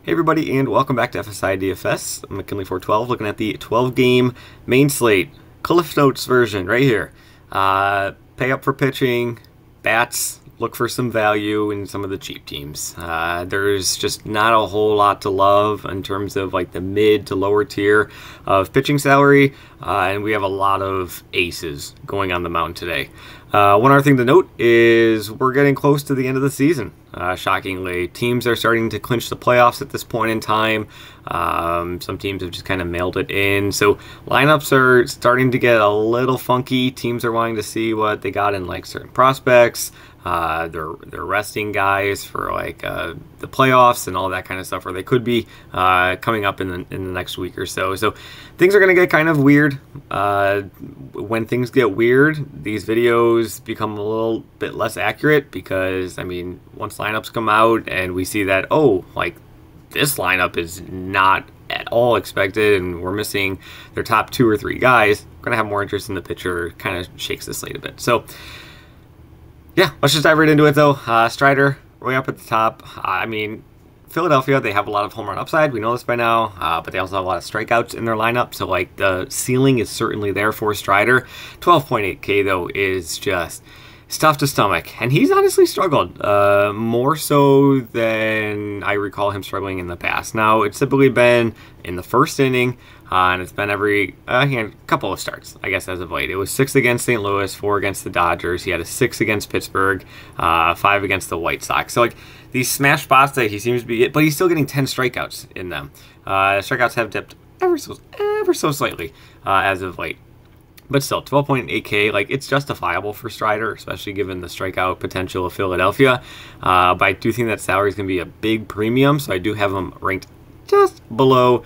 Hey everybody, and welcome back to FSi DFS. I'm McKinley412, looking at the 12-game main slate, Cliff Notes version right here. Pay up for pitching, bats, look for some value in some of the cheap teams. There's just not a whole lot to love in terms of like the mid to lower tier of pitching salary, and we have a lot of aces going on the mound today. One other thing to note is we're getting close to the end of the season. Shockingly, teams are starting to clinch the playoffs at this point in time. Some teams have just kind of mailed it in. So lineups are starting to get a little funky. Teams are wanting to see what they got in like certain prospects. They're resting guys for like the playoffs and all that kind of stuff, or they could be coming up in the next week or so. So things are going to get kind of weird. When things get weird, these videos become a little bit less accurate because, I mean, once lineups come out and we see that, oh, like this lineup is not at all expected and we're missing their top 2 or 3 guys, we're going to have more interest in the pitcher. Kind of shakes the slate a bit. So yeah, let's just dive right into it though. Strider, way up at the top. I mean, Philadelphia, they have a lot of home run upside. We know this by now, but they also have a lot of strikeouts in their lineup. So like the ceiling is certainly there for Strider. 12.8K though is just tough to stomach. And he's honestly struggled more so than I recall him struggling in the past. Now, it's typically been in the first inning, and it's been every couple of starts, I guess, as of late. It was 6 against St. Louis, 4 against the Dodgers. He had a 6 against Pittsburgh, 5 against the White Sox. So, like, these smash spots that he seems to be, but he's still getting 10 strikeouts in them. Strikeouts have dipped ever so slightly as of late. But still, 12.8K, like, it's justifiable for Strider, especially given the strikeout potential of Philadelphia. But I do think that salary is going to be a big premium, so I do have him ranked just below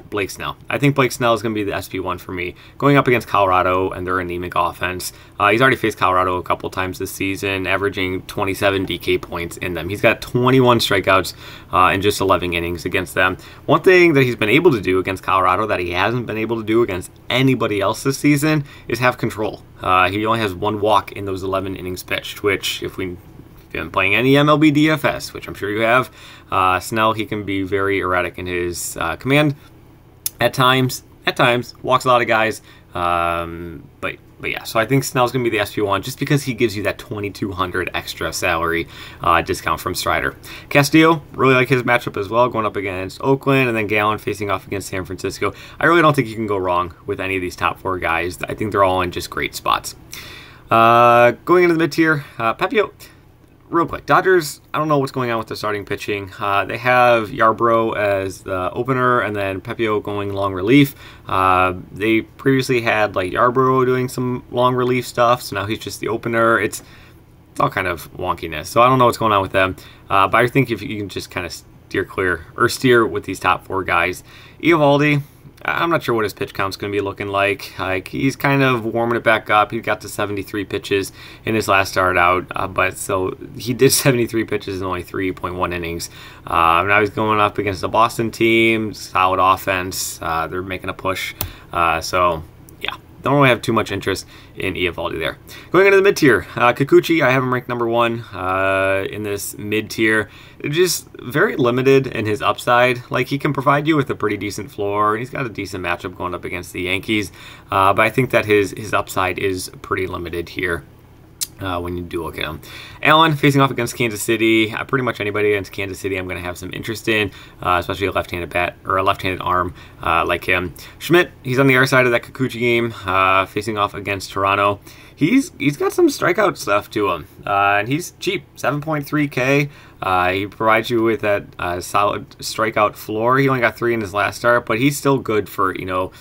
Blake Snell. I think Blake Snell is going to be the SP1 for me. Going up against Colorado and their anemic offense. He's already faced Colorado a couple times this season, averaging 27 DK points in them. He's got 21 strikeouts in just 11 innings against them. One thing that he's been able to do against Colorado that he hasn't been able to do against anybody else this season is have control. He only has 1 walk in those 11 innings pitched, which if you've been playing any MLB DFS, which I'm sure you have, Snell, he can be very erratic in his command at times, walks a lot of guys, but yeah, so I think Snell's going to be the SP1 just because he gives you that 2,200 extra salary discount from Strider. Castillo, really like his matchup as well, going up against Oakland, and then Gallen facing off against San Francisco. I really don't think you can go wrong with any of these top 4 guys. I think they're all in just great spots. Going into the mid-tier, Pepio. Real quick, Dodgers, I don't know what's going on with the starting pitching. They have Yarbrough as the opener and then Pepio going long relief. They previously had like Yarbrough doing some long relief stuff, so now he's just the opener. It's all kind of wonkiness, so I don't know what's going on with them. But I think if you can just kind of steer with these top 4 guys. Eovaldi, I'm not sure what his pitch count's going to be looking like. He's kind of warming it back up. He got to 73 pitches in his last start out, but so he did 73 pitches in only 3.1 innings. Now he's going up against the Boston team, solid offense. They're making a push. So yeah, don't really have too much interest in Eovaldi there. Going into the mid-tier, Kikuchi, I have him ranked number 1 in this mid-tier. Just very limited in his upside. Like, he can provide you with a pretty decent floor, and he's got a decent matchup going up against the Yankees. But I think that his upside is pretty limited here. When you do look at him. Allen facing off against Kansas City. Pretty much anybody against Kansas City I'm going to have some interest in, especially a left-handed bat or a left-handed arm like him. Schmidt, he's on the other side of that Kikuchi game, facing off against Toronto. He's got some strikeout stuff to him, and he's cheap, 7.3K. He provides you with that solid strikeout floor. He only got 3 in his last start, but he's still good for, you know,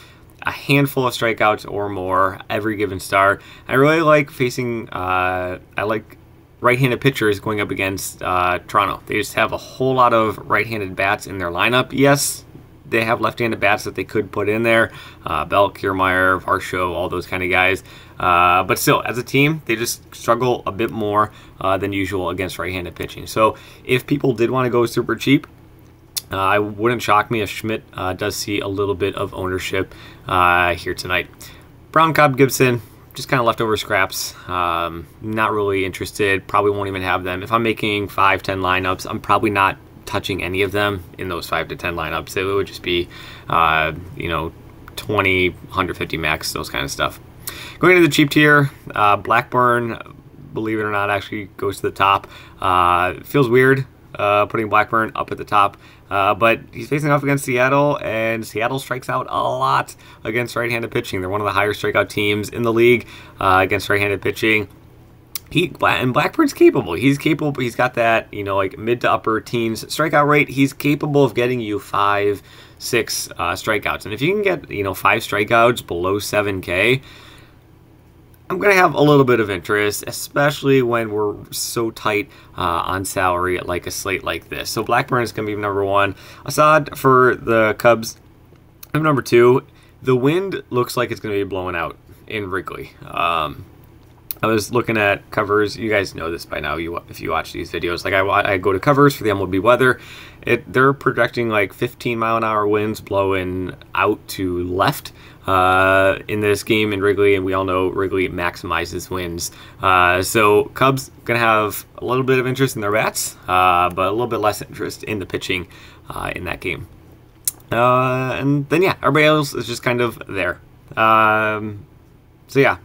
a handful of strikeouts or more every given start. I really like facing, I like right-handed pitchers going up against Toronto. They just have a whole lot of right-handed bats in their lineup. Yes, they have left-handed bats that they could put in there. Belk, Kiermaier, Varsho, all those kind of guys. But still, as a team, they just struggle a bit more than usual against right-handed pitching. So if people did want to go super cheap, I wouldn't shock me if Schmidt does see a little bit of ownership here tonight. Brown, Cobb, Gibson, just kind of leftover scraps. Not really interested. Probably won't even have them. If I'm making 5-10 lineups, I'm probably not touching any of them in those 5 to 10 lineups. It would just be, 20, 150 max, those kind of stuff. Going to the cheap tier, Blackburn, believe it or not, actually goes to the top. It feels weird putting Blackburn up at the top, but he's facing off against Seattle, and Seattle strikes out a lot against right-handed pitching. They're one of the higher strikeout teams in the league against right-handed pitching. And Blackburn's capable. He's capable. He's got that, like mid to upper teens strikeout rate. He's capable of getting you 5, 6 strikeouts. And if you can get, 5 strikeouts below 7K, I'm going to have a little bit of interest, especially when we're so tight on salary like a slate like this. So Blackburn is going to be number 1. Assad for the Cubs, I'm number 2. The wind looks like it's going to be blowing out in Wrigley. I was looking at covers. You guys know this by now. If you watch these videos, like I go to covers for the MLB weather. They're projecting like 15-mile-an-hour winds blowing out to left in this game in Wrigley, and we all know Wrigley maximizes winds. So Cubs gonna have a little bit of interest in their bats, but a little bit less interest in the pitching in that game. And then everybody else is just kind of there.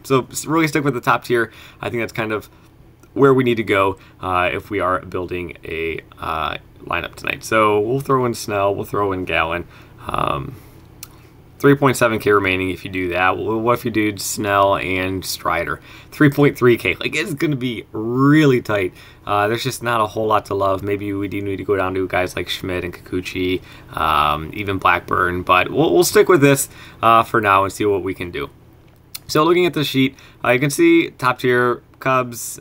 So really stick with the top tier. I think that's kind of where we need to go if we are building a lineup tonight. So we'll throw in Snell, we'll throw in Gallen. 3.7K remaining if you do that. What if you do Snell and Strider? 3.3K. Like, it's going to be really tight. There's just not a whole lot to love. Maybe we do need to go down to guys like Schmidt and Kikuchi, even Blackburn. But we'll stick with this for now and see what we can do. So looking at the sheet, you can see top tier Cubs,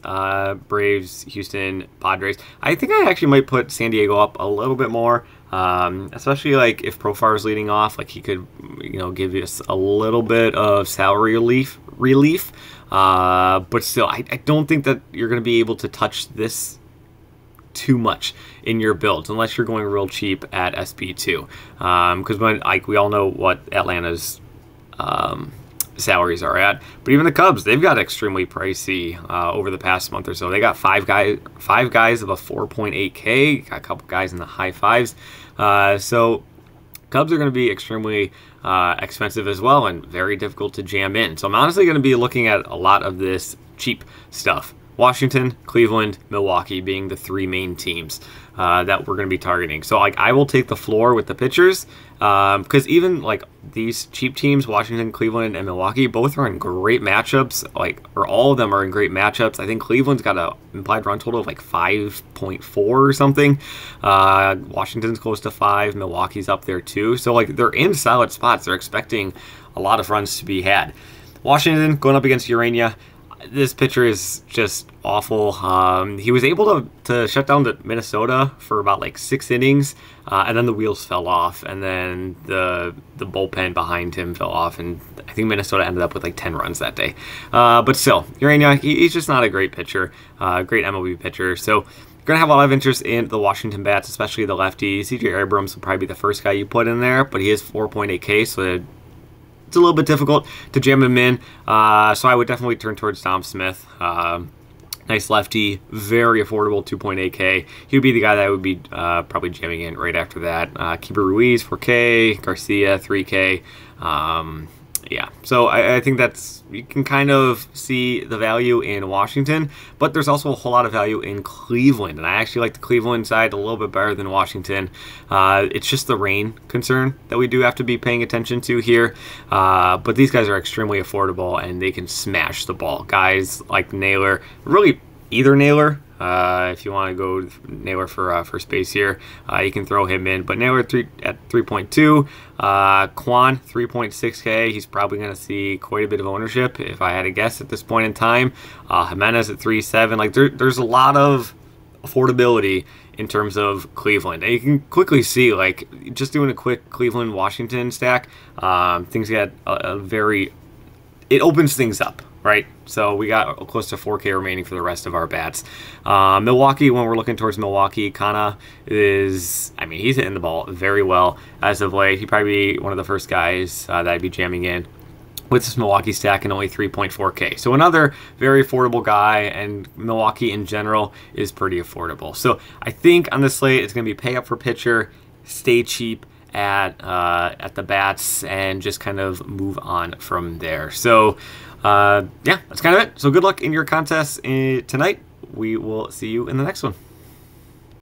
Braves, Houston, Padres. I think I actually might put San Diego up a little bit more, especially like if Profar is leading off, like he could, give us a little bit of salary relief. But still, I don't think that you're going to be able to touch this too much in your builds unless you're going real cheap at SP2. Because we all know what Atlanta's salaries are at, but even the Cubs, they've got extremely pricey over the past month or so. They got five guys of a 4.8K, got a couple guys in the high 5s. So Cubs are going to be extremely expensive as well and very difficult to jam in. So I'm honestly going to be looking at a lot of this cheap stuff. Washington, Cleveland, Milwaukee being the 3 main teams that we're going to be targeting. So I will take the floor with the pitchers because even like these cheap teams, Washington, Cleveland, and Milwaukee, both are in great matchups. Or all of them are in great matchups. I think Cleveland's got an implied run total of like 5.4 or something. Washington's close to 5. Milwaukee's up there too. So like they're in solid spots. They're expecting a lot of runs to be had. Washington going up against Urania. This pitcher is just awful. He was able to shut down the Minnesota for about like 6 innings, and then the wheels fell off, and then the bullpen behind him fell off, and I think Minnesota ended up with like 10 runs that day. But still, Urania, he's just not a great pitcher, great MLB pitcher. So you're going to have a lot of interest in the Washington bats, especially the lefty. CJ Abrams will probably be the first guy you put in there, but he is 4.8K, so it's a little bit difficult to jam him in, so I would definitely turn towards Tom Smith. Nice lefty, very affordable, 2.8K. He would be the guy that I would be probably jamming in right after that. Keeper Ruiz, 4K. Garcia, 3K. So I think you can kind of see the value in Washington, but there's also a whole lot of value in Cleveland, and I actually like the Cleveland side a little bit better than Washington. It's just the rain concern that we do have to be paying attention to here, but these guys are extremely affordable, and they can smash the ball. Guys like Naylor, really either Naylor. If you want to go Naylor for space here, you can throw him in. But Naylor at 3.2, Quan 3.6K. He's probably going to see quite a bit of ownership if I had to guess at this point in time. Jimenez at 3.7. Like there's a lot of affordability in terms of Cleveland. And you can quickly see, like, just doing a quick Cleveland Washington stack, things get it opens things up. Right, so we got close to 4K remaining for the rest of our bats. Milwaukee, when we're looking towards Milwaukee, Kana he's hitting the ball very well as of late. He'd probably be one of the first guys that I'd be jamming in. with this Milwaukee stack and only 3.4K. So another very affordable guy, and Milwaukee in general is pretty affordable. So I think on the slate, it's going to be pay up for pitcher, stay cheap at the bats, and just kind of move on from there. So yeah, that's kind of it. So good luck in your contests tonight. We will see you in the next one.